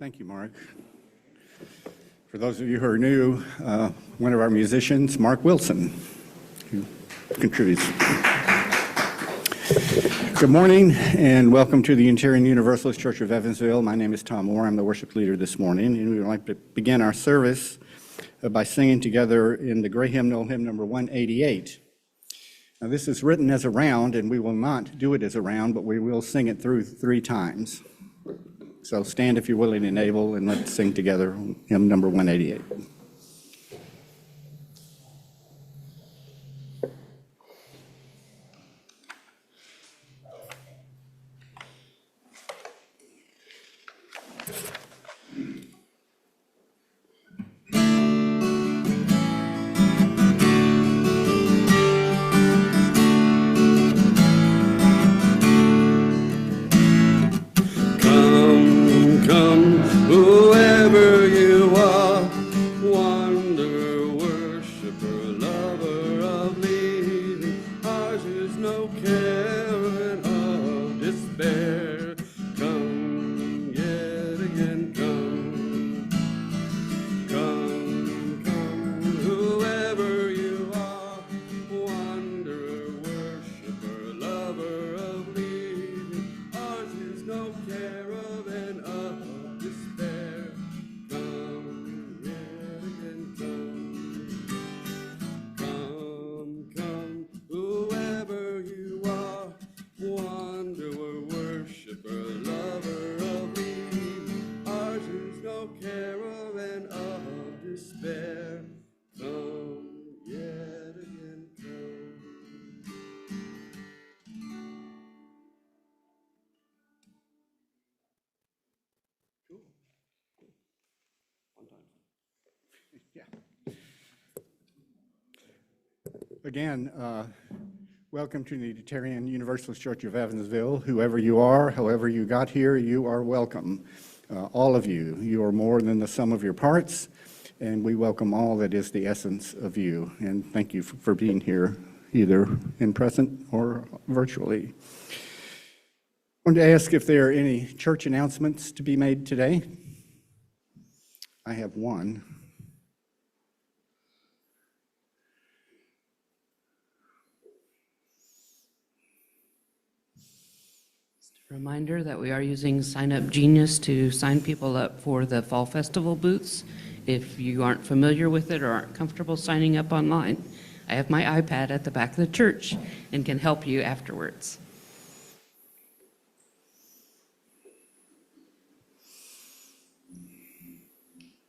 Thank you, Mark. For those of you who are new, one of our musicians, Mark Wilson, who contributes. Good morning and welcome to the Unitarian Universalist Church of Evansville. My name is Tom Moore. I'm the worship leader this morning, and we would like to begin our service by singing together in the Gray Hymnal, hymn number 188. Now, this is written as a round, and we will not do it as a round, but we will sing it through 3 times. So stand if you're willing and able, and let's sing together hymn number 188. Again, welcome to the Unitarian Universalist Church of Evansville. Whoever you are, however you got here, you are welcome. All of you. You are more than the sum of your parts, and we welcome all that is the essence of you. And thank you for being here, either in present or virtually. I wanted to ask if there are any church announcements to be made today. I have one. Reminder that we are using Sign Up Genius to sign people up for the Fall Festival booths. If you aren't familiar with it or aren't comfortable signing up online, I have my iPad at the back of the church and can help you afterwards.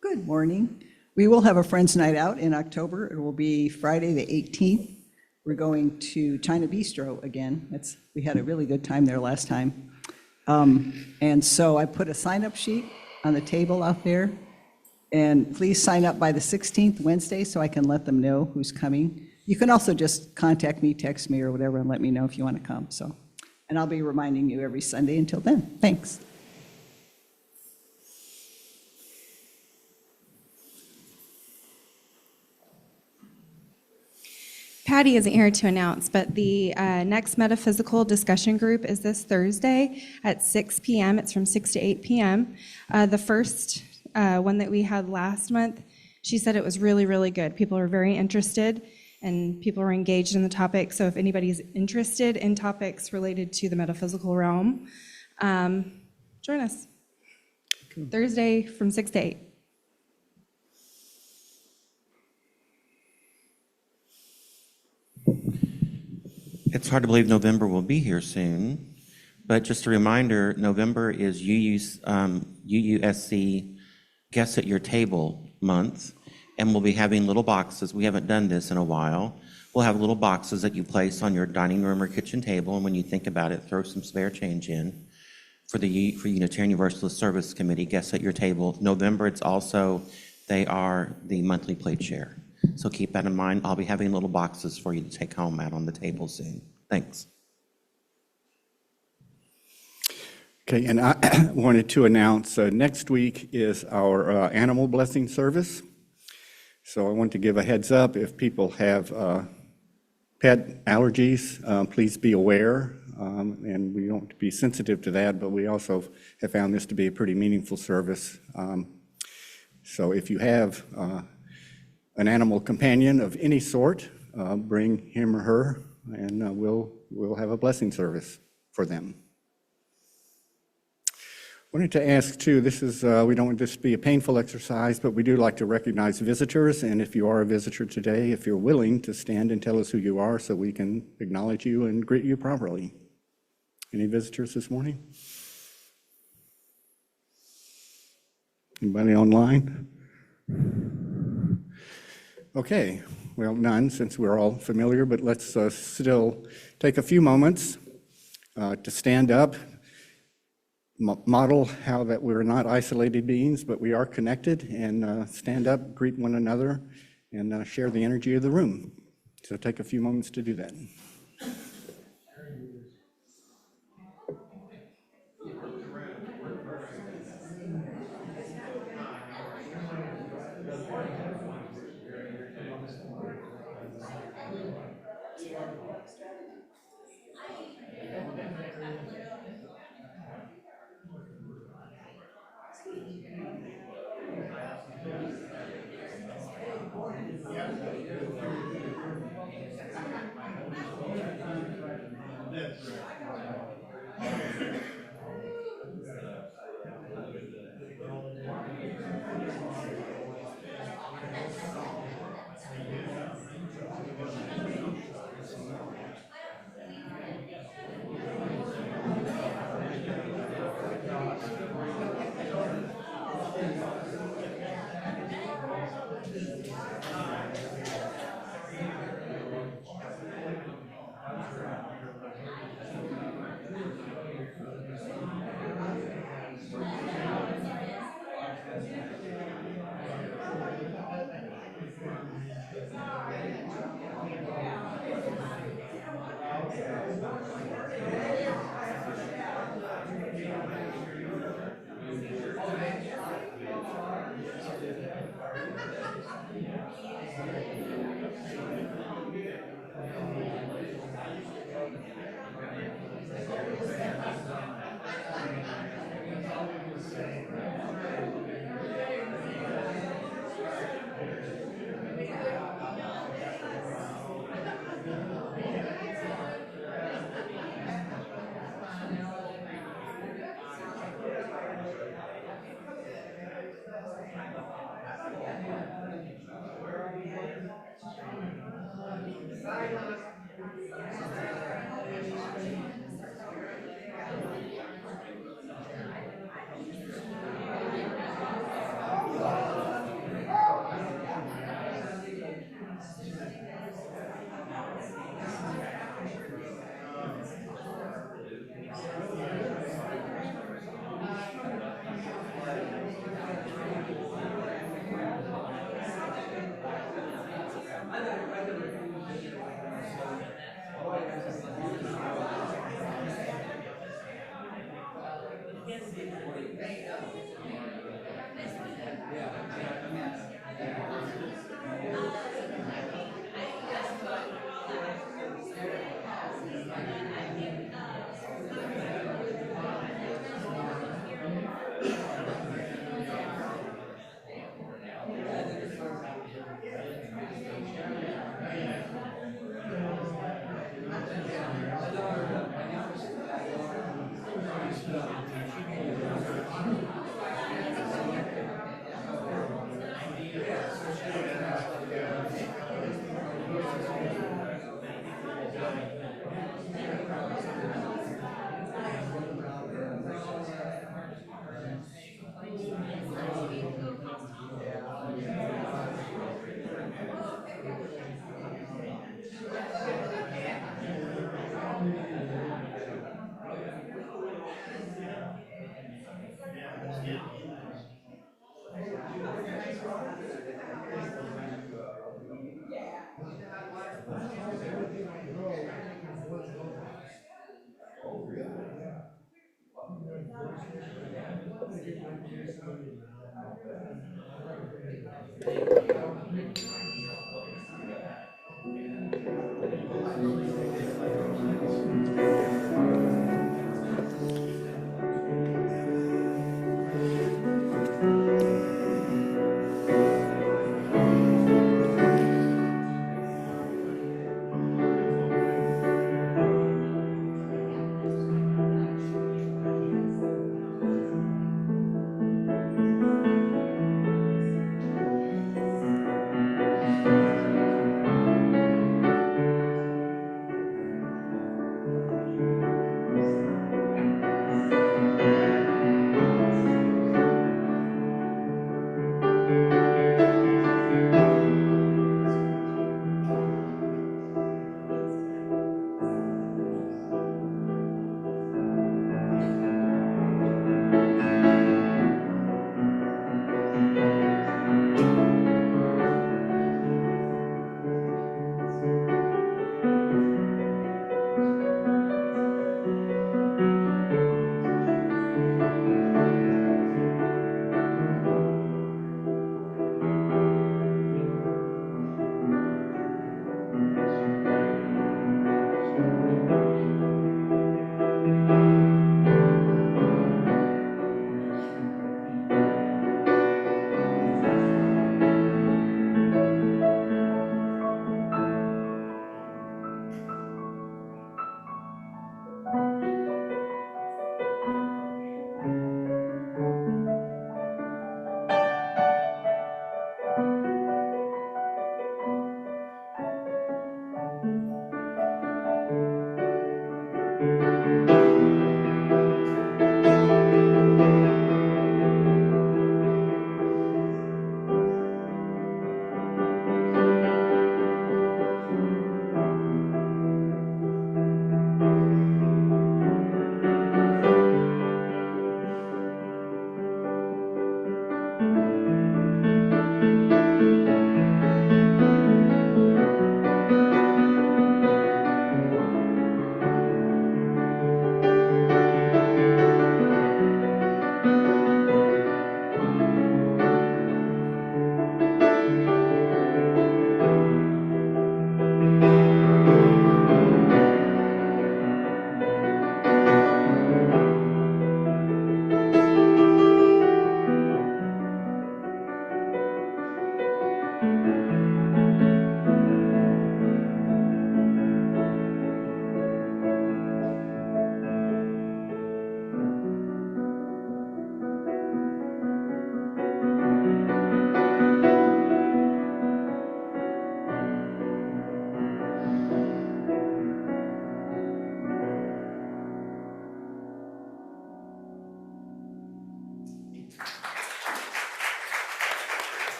Good morning. We will have a Friends Night Out in October. It will be Friday the 18th. We're going to China Bistro again. We had a really good time there last time. And so I put a sign-up sheet on the table out there. And please sign up by the 16th, Wednesday, so I can let them know who's coming. You can also just contact me, text me, or whatever, and let me know if you want to come. And I'll be reminding you every Sunday until then. Thanks. Patty isn't here to announce, but the next metaphysical discussion group is this Thursday at 6 p.m. It's from 6 to 8 p.m. The first one that we had last month, she said it was really, really good. People are very interested and people are engaged in the topic. So if anybody's interested in topics related to the metaphysical realm, join us. Cool. Thursday from 6 to 8. It's hard to believe November will be here soon, but just a reminder, November is UUSC Guests at Your Table month, and we'll be having little boxes. We haven't done this in a while. We'll have little boxes that you place on your dining room or kitchen table, and when you think about it, throw some spare change in. For Unitarian Universalist Service Committee, Guests at Your Table. November, they are the monthly plate share. So keep that in mind. I'll be having little boxes for you to take home out on the table soon. Thanks. Okay, and I wanted to announce next week is our animal blessing service. So I want to give a heads up if people have pet allergies, please be aware. and we want to be sensitive to that, but we also have found this to be a pretty meaningful service. So if you have an animal companion of any sort, bring him or her, and we'll have a blessing service for them. Wanted to ask too, this is, we don't want this to be a painful exercise, but we do like to recognize visitors, and if you are a visitor today, if you're willing to stand and tell us who you are so we can acknowledge you and greet you properly. Any visitors this morning? Anybody online? Okay, well, none, since we're all familiar, but let's still take a few moments to stand up, model how that we're not isolated beings, but we are connected, and stand up, greet one another, and share the energy of the room. So take a few moments to do that.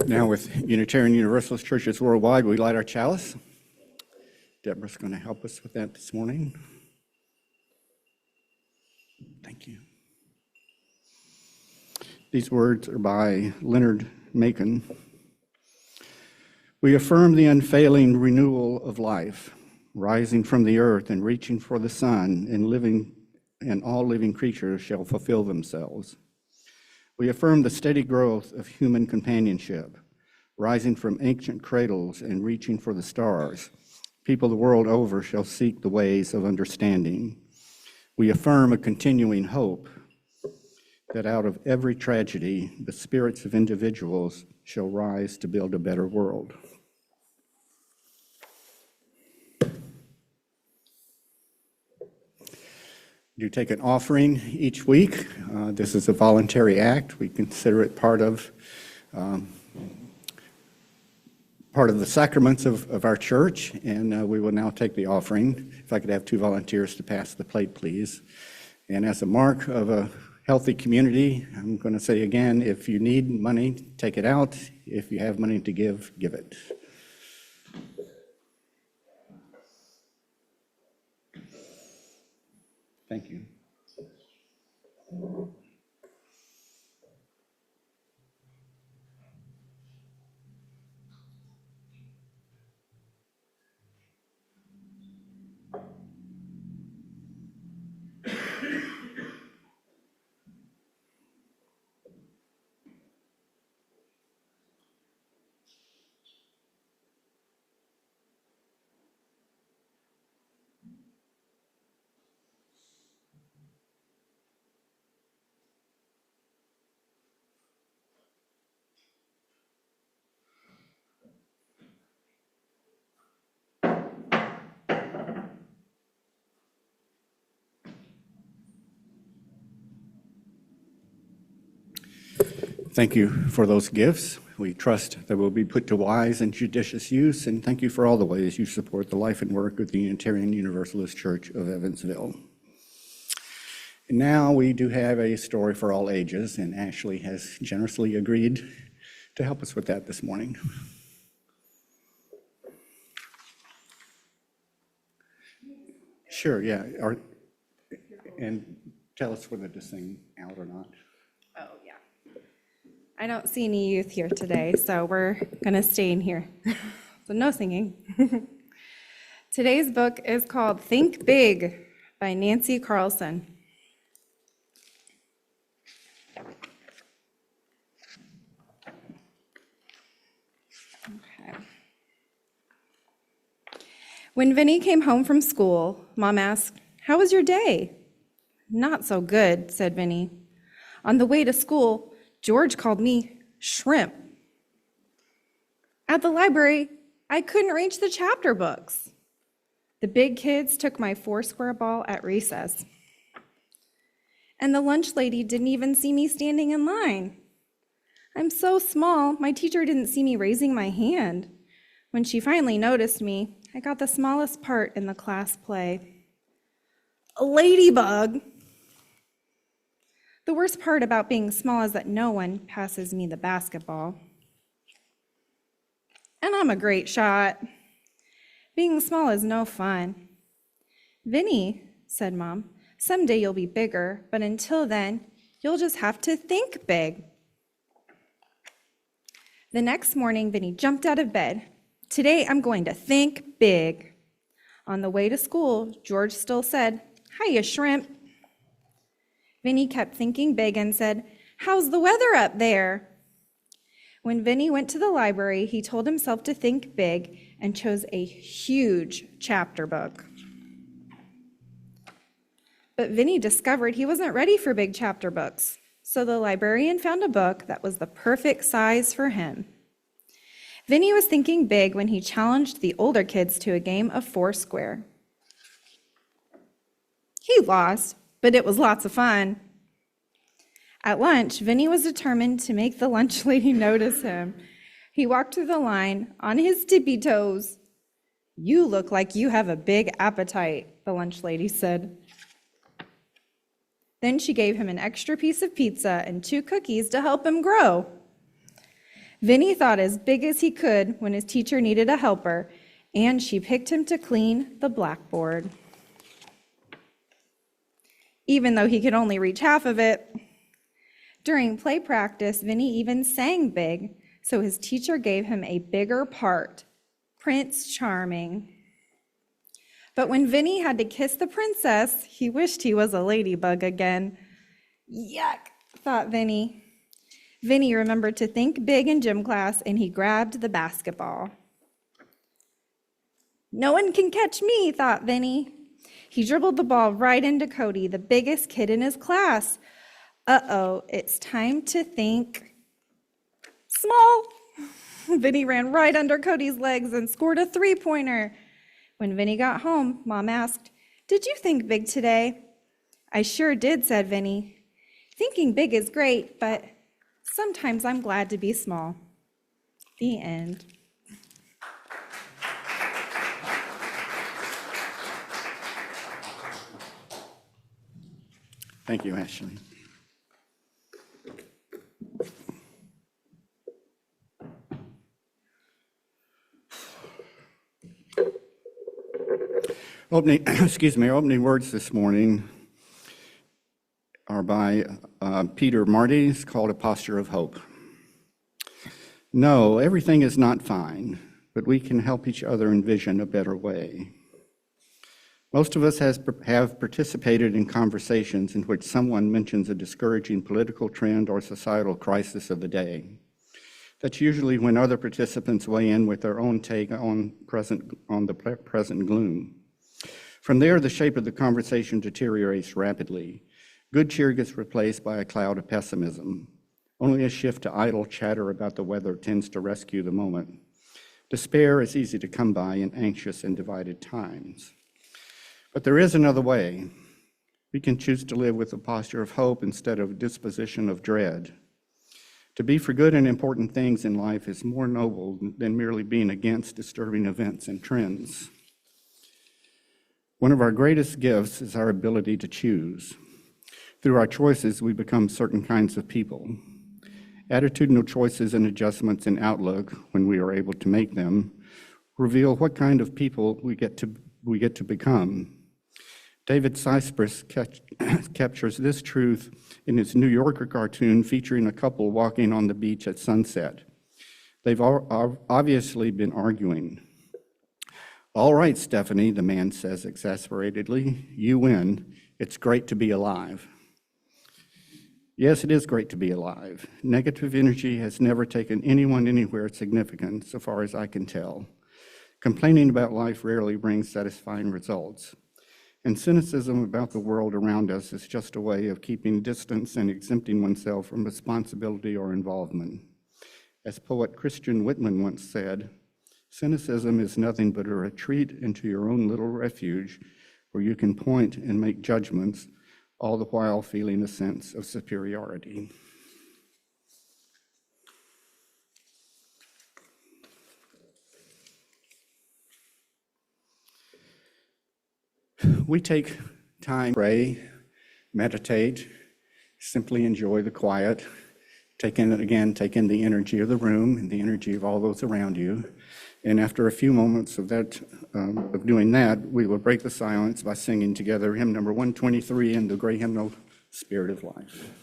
Now with Unitarian Universalist Churches Worldwide, we light our chalice. Deborah's going to help us with that this morning. Thank you. These words are by Leonard Macon. We affirm the unfailing renewal of life, rising from the earth and reaching for the sun, and all living creatures shall fulfill themselves. We affirm the steady growth of human companionship, rising from ancient cradles and reaching for the stars. People the world over shall seek the ways of understanding. We affirm a continuing hope that out of every tragedy, the spirits of individuals shall rise to build a better world. You take an offering each week. This is a voluntary act. We consider it part of the sacraments of our church, and we will now take the offering. If I could have 2 volunteers to pass the plate, please. And as a mark of a healthy community, I'm going to say again, if you need money, take it out. If you have money to give, give it. Thank you. Thank you for those gifts. We trust they will be put to wise and judicious use, and thank you for all the ways you support the life and work of the Unitarian Universalist Church of Evansville. And now we do have a story for all ages, and Ashley has generously agreed to help us with that this morning. Sure, yeah. And tell us whether to sing out or not. Oh, yeah. I don't see any youth here today, so we're going to stay in here. So no singing. Today's book is called Think Big by Nancy Carlson. Okay. When Vinny came home from school, Mom asked, "How was your day?" "Not so good," said Vinny. "On the way to school, George called me shrimp. At the library, I couldn't reach the chapter books. The big kids took my 4-square ball at recess. And the lunch lady didn't even see me standing in line. I'm so small, my teacher didn't see me raising my hand. When she finally noticed me, I got the smallest part in the class play. A ladybug. The worst part about being small is that no one passes me the basketball. And I'm a great shot. Being small is no fun." "Vinny," said Mom, "someday you'll be bigger, but until then, you'll just have to think big." The next morning, Vinny jumped out of bed. "Today, I'm going to think big." On the way to school, George still said, "Hiya, shrimp." Vinny kept thinking big and said, "How's the weather up there?" When Vinny went to the library, he told himself to think big and chose a huge chapter book. But Vinny discovered he wasn't ready for big chapter books, so the librarian found a book that was the perfect size for him. Vinny was thinking big when he challenged the older kids to a game of 4-square. He lost, but it was lots of fun. At lunch, Vinny was determined to make the lunch lady notice him. He walked through the line on his tippy toes. "You look like you have a big appetite," the lunch lady said. Then she gave him an extra piece of pizza and 2 cookies to help him grow. Vinny thought as big as he could when his teacher needed a helper, and she picked him to clean the blackboard. Even though he could only reach half of it. During play practice, Vinny even sang big, so his teacher gave him a bigger part, Prince Charming. But when Vinny had to kiss the princess, he wished he was a ladybug again. Yuck, thought Vinny. Vinny remembered to think big in gym class, and he grabbed the basketball. "No one can catch me," thought Vinny. He dribbled the ball right into Cody, the biggest kid in his class. Uh-oh, it's time to think small. Vinny ran right under Cody's legs and scored a 3-pointer. When Vinny got home, Mom asked, "Did you think big today?" "I sure did," said Vinny. "Thinking big is great, but sometimes I'm glad to be small." The end. Thank you, Ashley. Opening words this morning are by Peter Marty. It's called A Posture of Hope. No, everything is not fine, but we can help each other envision a better way. Most of us have participated in conversations in which someone mentions a discouraging political trend or societal crisis of the day. That's usually when other participants weigh in with their own take on the present gloom. From there, the shape of the conversation deteriorates rapidly. Good cheer gets replaced by a cloud of pessimism. Only a shift to idle chatter about the weather tends to rescue the moment. Despair is easy to come by in anxious and divided times. But there is another way. We can choose to live with a posture of hope instead of a disposition of dread. To be for good and important things in life is more noble than merely being against disturbing events and trends. One of our greatest gifts is our ability to choose. Through our choices, we become certain kinds of people. Attitudinal choices and adjustments in outlook, when we are able to make them, reveal what kind of people we get to become. David Seispress captures this truth in his New Yorker cartoon featuring a couple walking on the beach at sunset. They've obviously been arguing. "All right, Stephanie," the man says exasperatedly, "you win. It's great to be alive." Yes, it is great to be alive. Negative energy has never taken anyone anywhere significant, so far as I can tell. Complaining about life rarely brings satisfying results. And cynicism about the world around us is just a way of keeping distance and exempting oneself from responsibility or involvement. As poet Christian Whitman once said, cynicism is nothing but a retreat into your own little refuge where you can point and make judgments, all the while feeling a sense of superiority. We take time to pray, meditate, simply enjoy the quiet, take in the energy of the room and the energy of all those around you. And after a few moments of doing that, we will break the silence by singing together hymn number 123 in the great hymnal, Spirit of Life.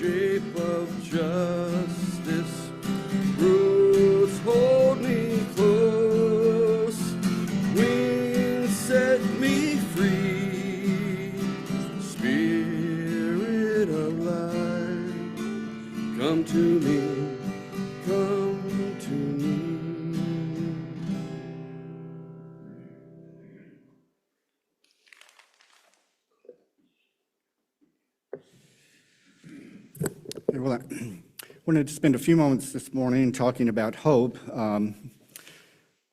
shape of justice. Roots hold me close, winds set me free. Spirit of light, come to me, come to me. Well, I wanted to spend a few moments this morning talking about hope.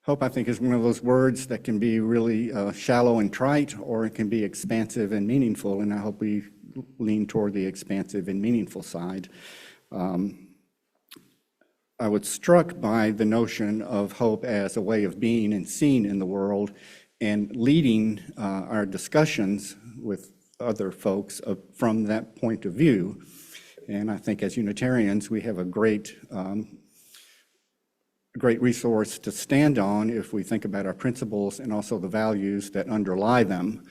Hope, I think, is one of those words that can be really shallow and trite, or it can be expansive and meaningful, and I hope we lean toward the expansive and meaningful side. I was struck by the notion of hope as a way of being and seen in the world and leading our discussions with other folks from that point of view. And I think as Unitarians, we have a great resource to stand on if we think about our principles and also the values that underlie them,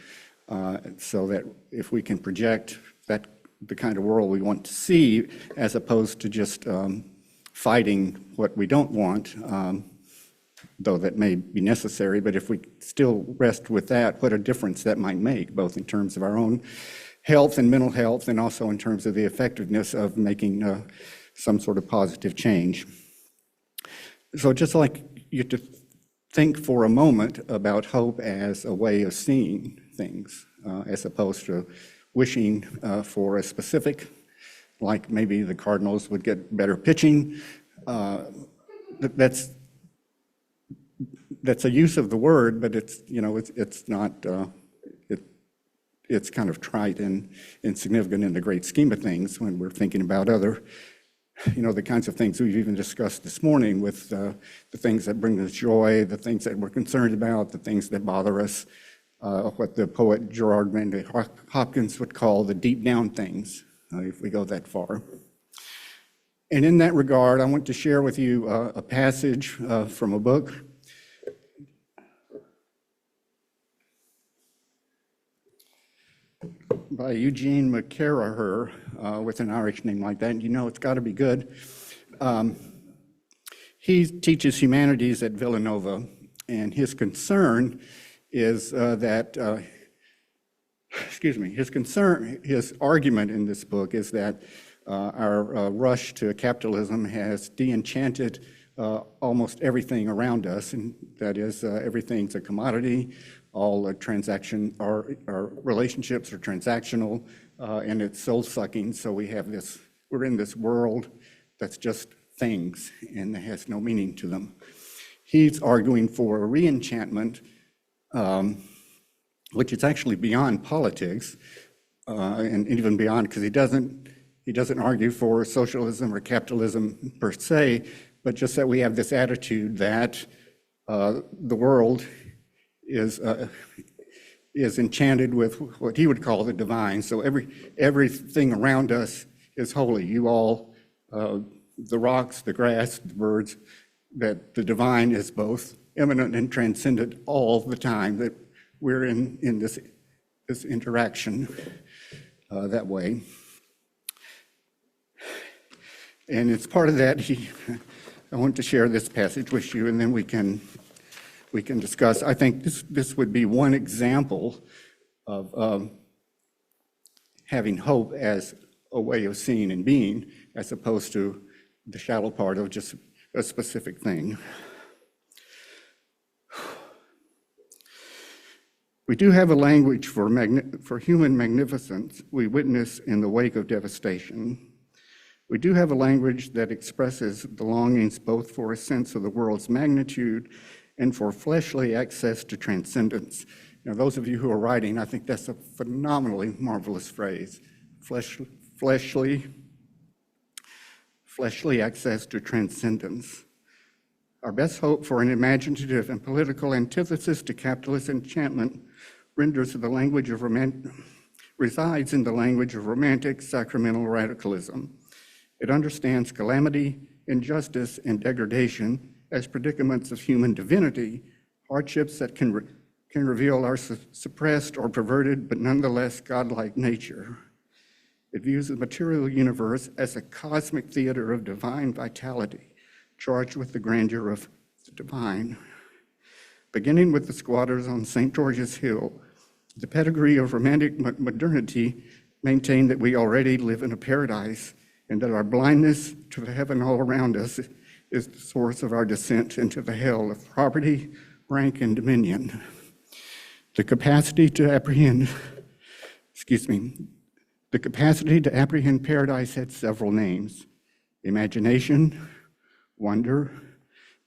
so that if we can project the kind of world we want to see, as opposed to just fighting what we don't want, though that may be necessary, but if we still rest with that, what a difference that might make, both in terms of our own health and mental health, and also in terms of the effectiveness of making some sort of positive change. So just like you to think for a moment about hope as a way of seeing things, as opposed to wishing for a specific, like maybe the Cardinals would get better pitching. That's a use of the word, but it's not. It's kind of trite and insignificant in the great scheme of things when we're thinking about other, the kinds of things we've even discussed this morning with the things that bring us joy, the things that we're concerned about, the things that bother us, what the poet Gerard Manley Hopkins would call the deep down things, if we go that far. And in that regard, I want to share with you a passage from a book by Eugene McCarraher, with an Irish name like that. It's got to be good. He teaches humanities at Villanova, and his concern is his argument in this book is that our rush to capitalism has de-enchanted almost everything around us, and that is everything's a commodity. All our relationships are transactional, and it's soul-sucking. So we're in this world that's just things, and that has no meaning to them. He's arguing for a re-enchantment, which is actually beyond politics, and even beyond, because he doesn't argue for socialism or capitalism per se, but just that we have this attitude that the world is enchanted with what he would call the divine. So everything around us is holy. You all, the rocks, the grass, the birds, that the divine is both immanent and transcendent all the time, that we're in this interaction that way. And it's part of that I want to share this passage with you, and then we can discuss. I think this would be one example of having hope as a way of seeing and being, as opposed to the shallow part of just a specific thing. We do have a language for human magnificence we witness in the wake of devastation. We do have a language that expresses the longings both for a sense of the world's magnitude and for fleshly access to transcendence. Those of you who are writing, I think that's a phenomenally marvelous phrase. Fleshly access to transcendence. Our best hope for an imaginative and political antithesis to capitalist enchantment resides in the language of romantic sacramental radicalism. It understands calamity, injustice, and degradation as predicaments of human divinity, hardships that can reveal our suppressed or perverted but nonetheless godlike nature. It views the material universe as a cosmic theater of divine vitality, charged with the grandeur of the divine. Beginning with the squatters on St. George's Hill, the pedigree of romantic modernity maintained that we already live in a paradise and that our blindness to the heaven all around us is the source of our descent into the hell of property, rank, and dominion. The capacity to apprehend paradise had several names: imagination, wonder,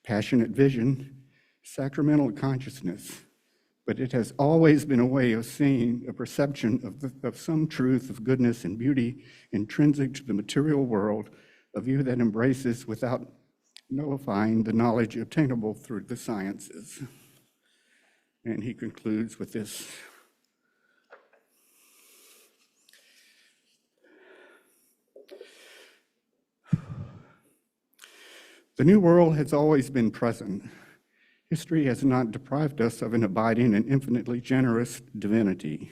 passionate vision, sacramental consciousness. But it has always been a way of seeing a perception of some truth of goodness and beauty intrinsic to the material world, a view that embraces without nullifying the knowledge obtainable through the sciences. And he concludes with this. The New World has always been present. History has not deprived us of an abiding and infinitely generous divinity.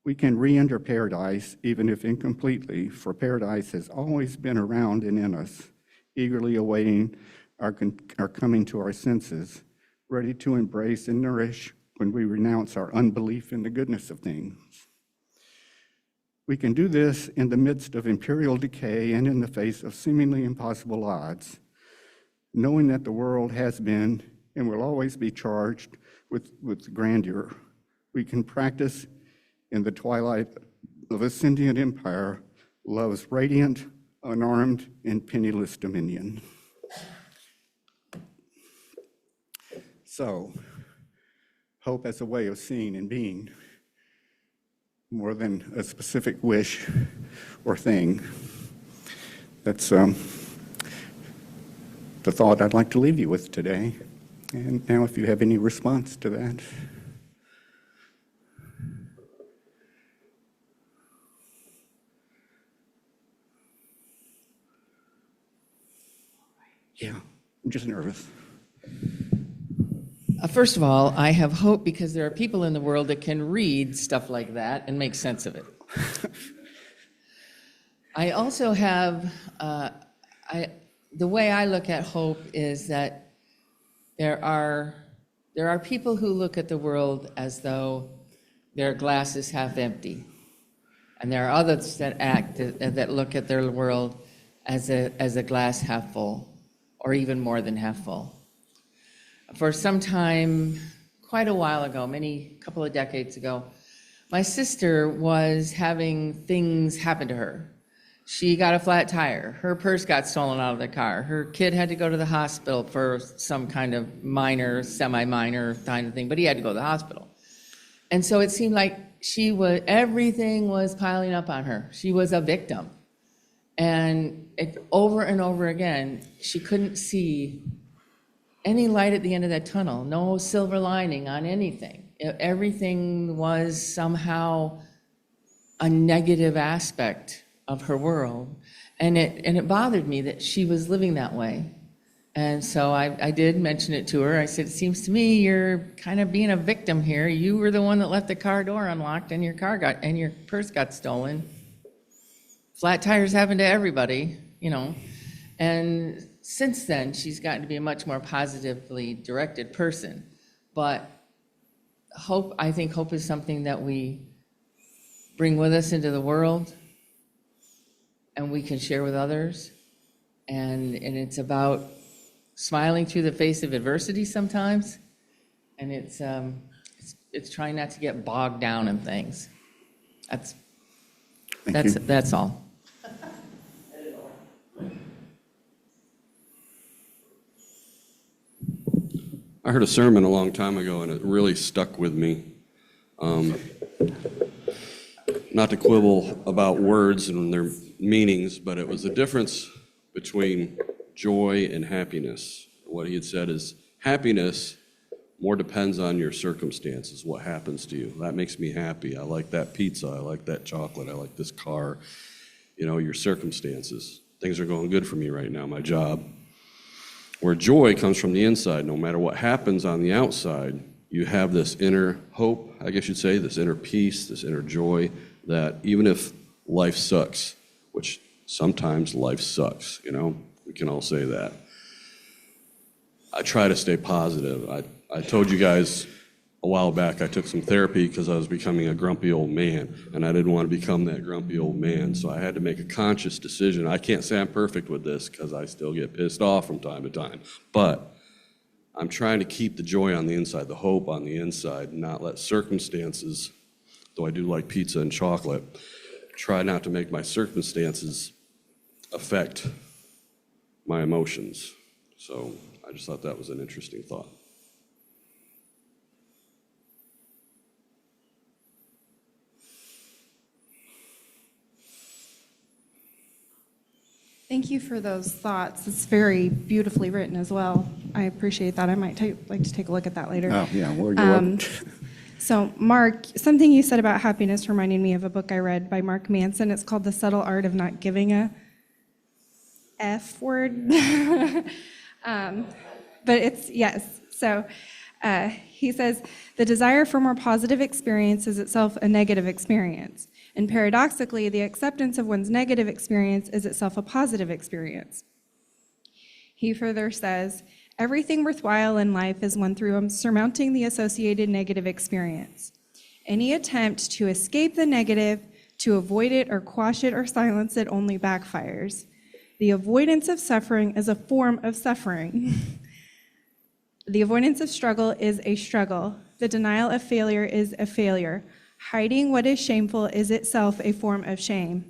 We can re-enter paradise, even if incompletely, for paradise has always been around and in us, eagerly awaiting our coming to our senses, ready to embrace and nourish when we renounce our unbelief in the goodness of things. We can do this in the midst of imperial decay and in the face of seemingly impossible odds, knowing that the world has been and will always be charged with grandeur. We can practice in the twilight of a sentient empire, love's radiant, unarmed, and penniless dominion. So, hope as a way of seeing and being, more than a specific wish or thing. That's the thought I'd like to leave you with today. And now if you have any response to that. Yeah, I'm just nervous. First of all, I have hope because there are people in the world that can read stuff like that and make sense of it. I also have, the way I look at hope is that there are people who look at the world as though their glass is half empty. And there are others that look at their world as a glass half full, or even more than half full. For some time, quite a while ago, couple of decades ago, my sister was having things happen to her. She got a flat tire. Her purse got stolen out of the car. Her kid had to go to the hospital for some kind of minor, semi-minor kind of thing, but he had to go to the hospital. And so it seemed like everything was piling up on her. She was a victim. And over and over again, she couldn't see any light at the end of that tunnel, no silver lining on anything. Everything was somehow a negative aspect of her world. And it bothered me that she was living that way. And so I did mention it to her. I said, it seems to me you're kind of being a victim here. You were the one that left the car door unlocked and your purse got stolen. Flat tires happen to everybody, And since then, she's gotten to be a much more positively directed person. But I think hope is something that we bring with us into the world and we can share with others. And it's about smiling through the face of adversity sometimes. And it's trying not to get bogged down in things. That's all. I heard a sermon a long time ago, and it really stuck with me. Not to quibble about words and their meanings, but it was the difference between joy and happiness. What he had said is, happiness more depends on your circumstances, what happens to you. That makes me happy. I like that pizza. I like that chocolate. I like this car. Your circumstances. Things are going good for me right now, my job. Where joy comes from the inside. No matter what happens on the outside, you have this inner hope, I guess you'd say, this inner peace, this inner joy, that even if life sucks, which sometimes life sucks, you know? We can all say that. I try to stay positive. I told you guys a while back I took some therapy because I was becoming a grumpy old man, and I didn't want to become that grumpy old man, so I had to make a conscious decision. I can't say I'm perfect with this because I still get pissed off from time to time, but I'm trying to keep the joy on the inside, the hope on the inside, and not let circumstances, though I do like pizza and chocolate, try not to make my circumstances affect my emotions. So I just thought that was an interesting thought. Thank you for those thoughts. It's very beautifully written as well. I appreciate that. I might like to take a look at that later. Oh, yeah, well, you're welcome. So, Mark, something you said about happiness reminded me of a book I read by Mark Manson. It's called The Subtle Art of Not Giving a F word. But it's, yes. So he says, the desire for more positive experience is itself a negative experience. And paradoxically, the acceptance of one's negative experience is itself a positive experience. He further says, everything worthwhile in life is won through surmounting the associated negative experience. Any attempt to escape the negative, to avoid it or quash it or silence it only backfires. The avoidance of suffering is a form of suffering. The avoidance of struggle is a struggle. The denial of failure is a failure. Hiding what is shameful is itself a form of shame.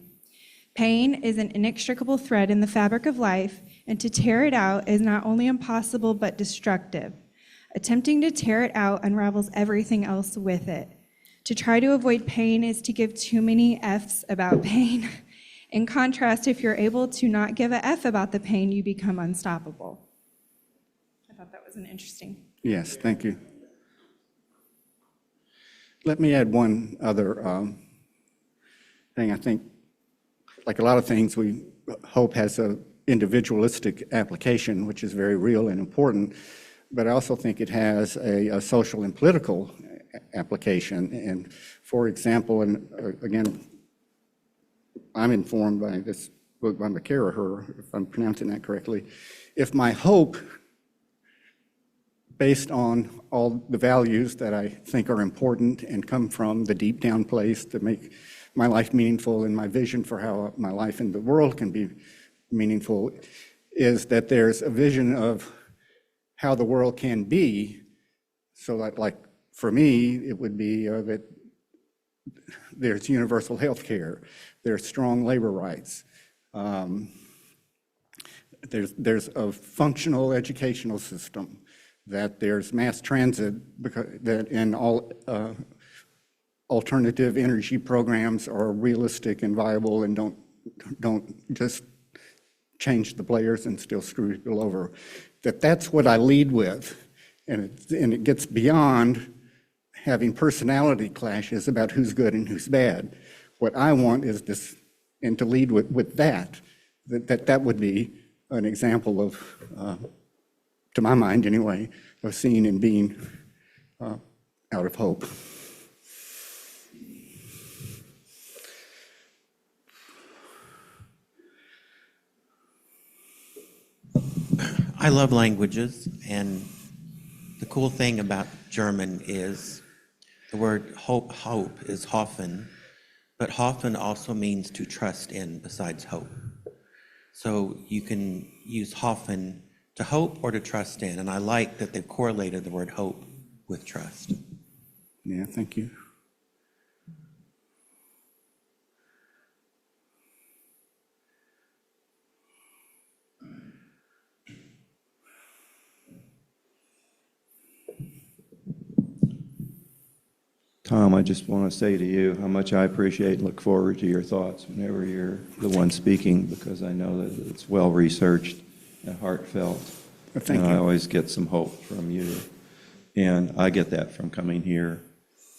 Pain is an inextricable thread in the fabric of life, and to tear it out is not only impossible but destructive. Attempting to tear it out unravels everything else with it. To try to avoid pain is to give too many F's about pain. In contrast, if you're able to not give a F about the pain, you become unstoppable. I thought that was an interesting. Yes, thank you. Let me add one other thing. I think, like a lot of things, hope has an individualistic application, which is very real and important, but I also think it has a social and political application. And for example, and again, I'm informed by this book by McCarraher, if I'm pronouncing that correctly. If my hope, based on all the values that I think are important and come from the deep down place to make my life meaningful and my vision for how my life in the world can be meaningful, is that there's a vision of how the world can be. So that, like, for me, it would be that there's universal health care, there's strong labor rights, there's a functional educational system, that there's mass transit, that in all alternative energy programs are realistic and viable and don't just change the players and still screw people over. That's what I lead with, and it gets beyond having personality clashes about who's good and who's bad. What I want is this, and to lead with that would be an example of, to my mind anyway, of seeing and being out of hope. I love languages, and the cool thing about German is the word hope is hoffen, but hoffen also means to trust in besides hope. So you can use hoffen to hope or to trust in, and I like that they've correlated the word hope with trust. Yeah, thank you. Tom, I just want to say to you how much I appreciate and look forward to your thoughts whenever you're the one speaking, because I know that it's well-researched and heartfelt. Thank and you. I always get some hope from you. And I get that from coming here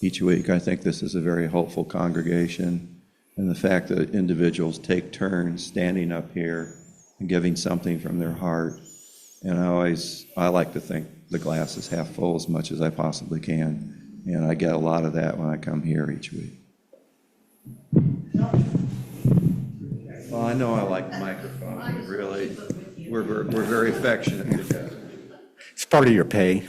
each week. I think this is a very hopeful congregation. And the fact that individuals take turns standing up here and giving something from their heart. And I like to think the glass is half full as much as I possibly can. And I get a lot of that when I come here each week. Well, I know I like the microphone, but really, we're very affectionate together. It's part of your pay.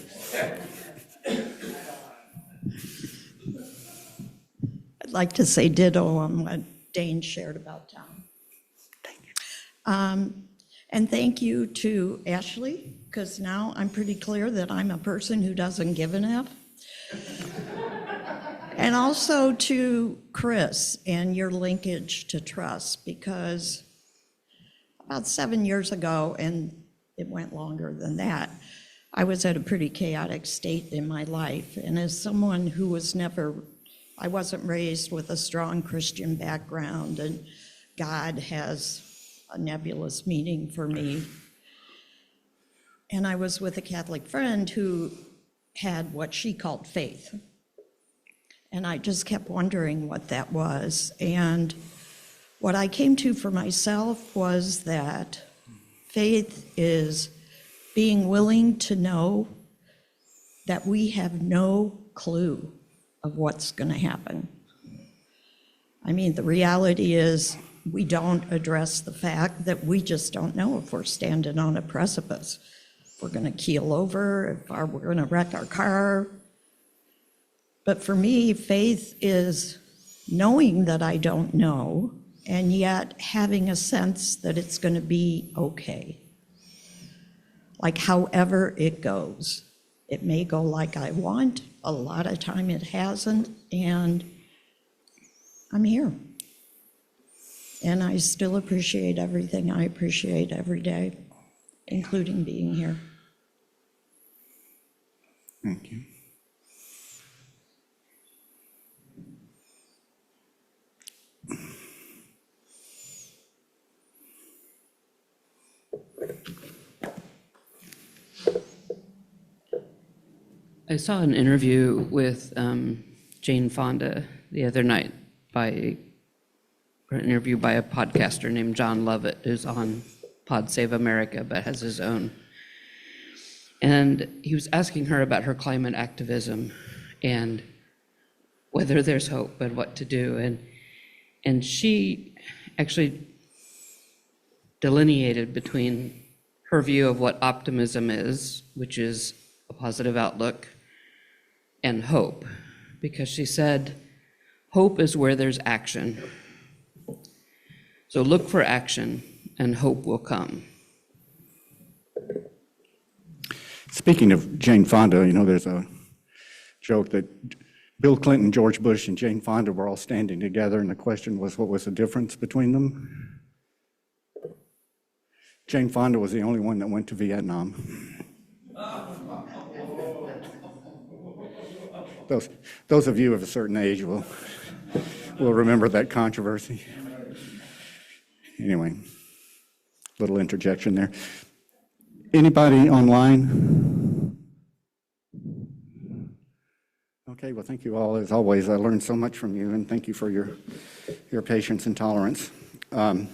I'd like to say ditto on what Dane shared about town. And thank you to Ashley, because now I'm pretty clear that I'm a person who doesn't give an F. And also to Chris and your linkage to trust, because about 7 years ago, and it went longer than that, I was at a pretty chaotic state in my life. And as someone who was I wasn't raised with a strong Christian background, and God has a nebulous meaning for me. And I was with a Catholic friend who had what she called faith. And I just kept wondering what that was. And what I came to for myself was that faith is being willing to know that we have no clue of what's going to happen. I mean, the reality is we don't address the fact that we just don't know if we're standing on a precipice, if we're going to keel over, if we're going to wreck our car. But for me, faith is knowing that I don't know, and yet having a sense that it's going to be okay. Like however it goes. It may go like I want, a lot of time it hasn't, and I'm here. And I still appreciate everything I appreciate every day, including being here. Thank you. I saw an interview with Jane Fonda the other night an interview by a podcaster named John Lovett, who's on Pod Save America, but has his own. And he was asking her about her climate activism and whether there's hope and what to do. And she actually delineated between her view of what optimism is, which is a positive outlook, and hope, because she said, hope is where there's action. So look for action and hope will come. Speaking of Jane Fonda, there's a joke that Bill Clinton, George Bush, and Jane Fonda were all standing together, and the question was, what was the difference between them? Jane Fonda was the only one that went to Vietnam. Those of you of a certain age will remember that controversy. Anyway, little interjection there. Anybody online? Okay, well, thank you all. As always, I learned so much from you, and thank you for your patience and tolerance. Our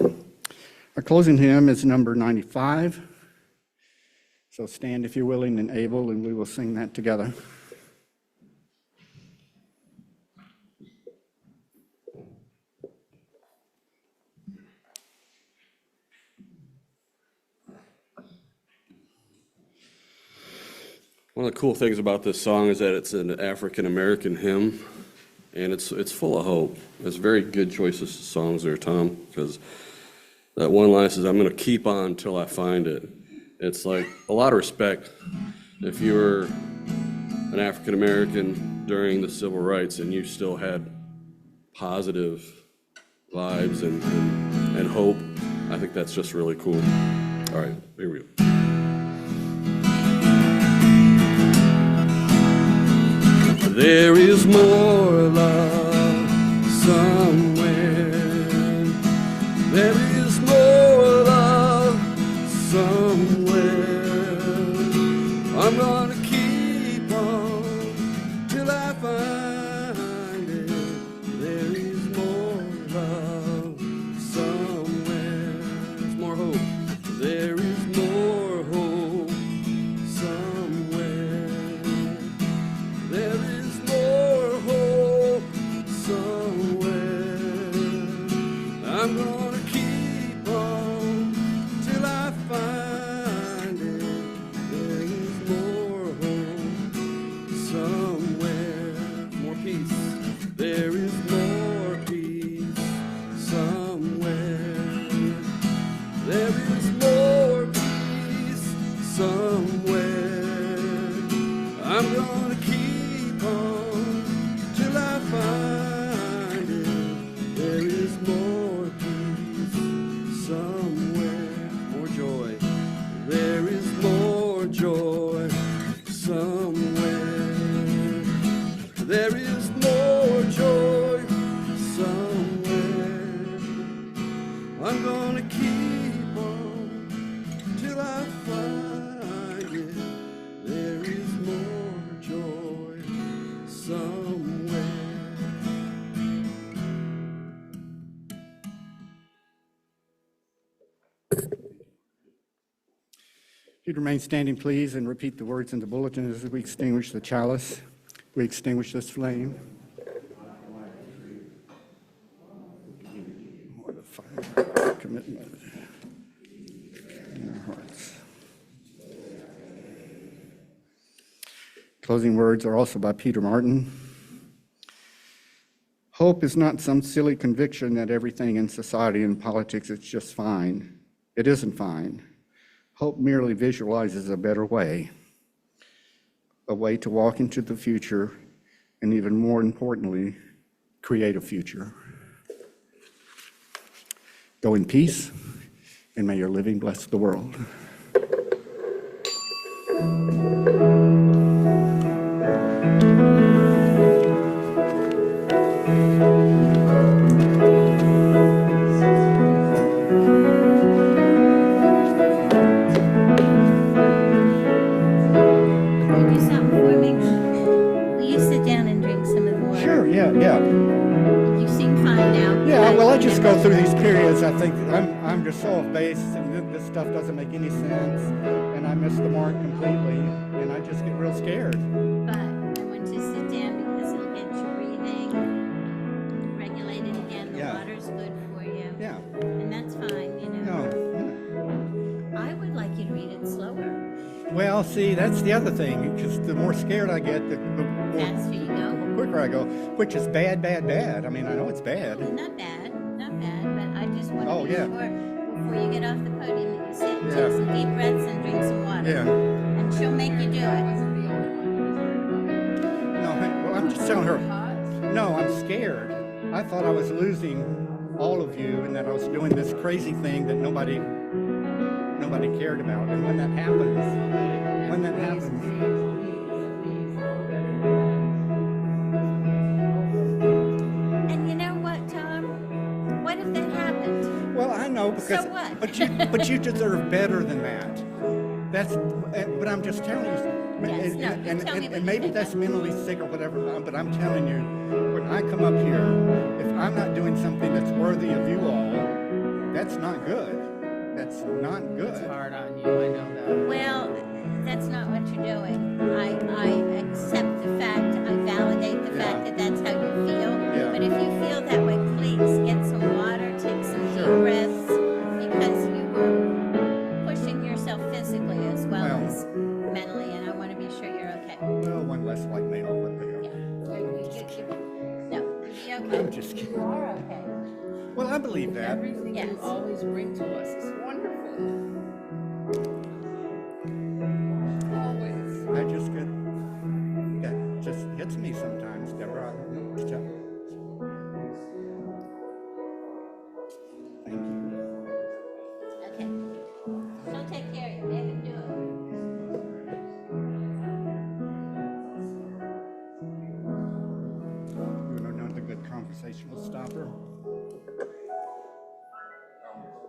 closing hymn is number 95. So stand if you're willing and able, and we will sing that together. One of the cool things about this song is that it's an African-American hymn, and it's full of hope. It's very good choices of songs there, Tom, because that one line says, I'm going to keep on until I find it. It's like a lot of respect. If you were an African-American during the civil rights and you still had positive vibes and hope, I think that's just really cool. All right, here we go. There is more love somewhere. There is more love somewhere. I'm gonna keep on till I find it. There is more love somewhere. There's more hope. There is more hope somewhere. There is more hope somewhere. There is more peace somewhere. I'm gonna keep on till I find it. There is more peace somewhere. More joy. There is more joy somewhere. There is more joy somewhere. I'm gonna keep on till I find it. There is more joy somewhere. If you'd remain standing, please, and repeat the words in the bulletin as we extinguish the chalice. We extinguish this flame. More the fire commitment in our hearts. Closing words are also by Peter Martin. Hope is not some silly conviction that everything in society and politics is just fine. It isn't fine. Hope merely visualizes a better way, a way to walk into the future, and even more importantly, create a future. Go in peace, and may your living bless the world. Do something for me. Will you sit down and drink some of the water? Sure, yeah. You seem fine now. Yeah, well, I just go through these periods. I think I'm just so off base, and this stuff doesn't make any sense, and I miss the mark completely, and I just get real scared. But I want you to sit down because it'll get your breathing regulated again. The Yeah. water's good for you. Yeah. And that's fine, you know. No. I would like you to read it slower. Well, see, that's the other thing, because the more scared I get, the more Faster you go. quicker I go, which is bad. I mean, I know it's bad. Not bad, but I just want to Oh, be yeah. sure before you get off the podium that you sit, Yeah. take some deep breaths and drink some water. Yeah. And she'll make you do it. No, well, I'm just telling her, no, I'm scared. I thought I was losing all of you and that I was doing this crazy thing that nobody cared about. And when that happens, And you know what, Tom? What if that happened? well, I know because, So what? but you deserve better than that. But I'm just telling you. Yes, no, you tell me what And you maybe think. that's mentally sick or whatever, but I'm telling you, when I come up here, if I'm not doing something that's worthy of you all, that's not good. That's not good. It's hard on you, I know that. Well, that's not what you're doing. I accept the fact, I validate the fact that that's how you feel. Yeah. But if you feel that way, please get some water, take some deep breaths, because you were pushing yourself physically as well Well. as mentally, and I want to be sure you're okay. Well, one less white male, but Yeah. No, you'll be okay. I'm just kidding. You are okay. Well, I believe that. Everything Yes. you always bring to us is wonderful. Always. I just get, yeah, just hits me sometimes, Deborah. I don't know.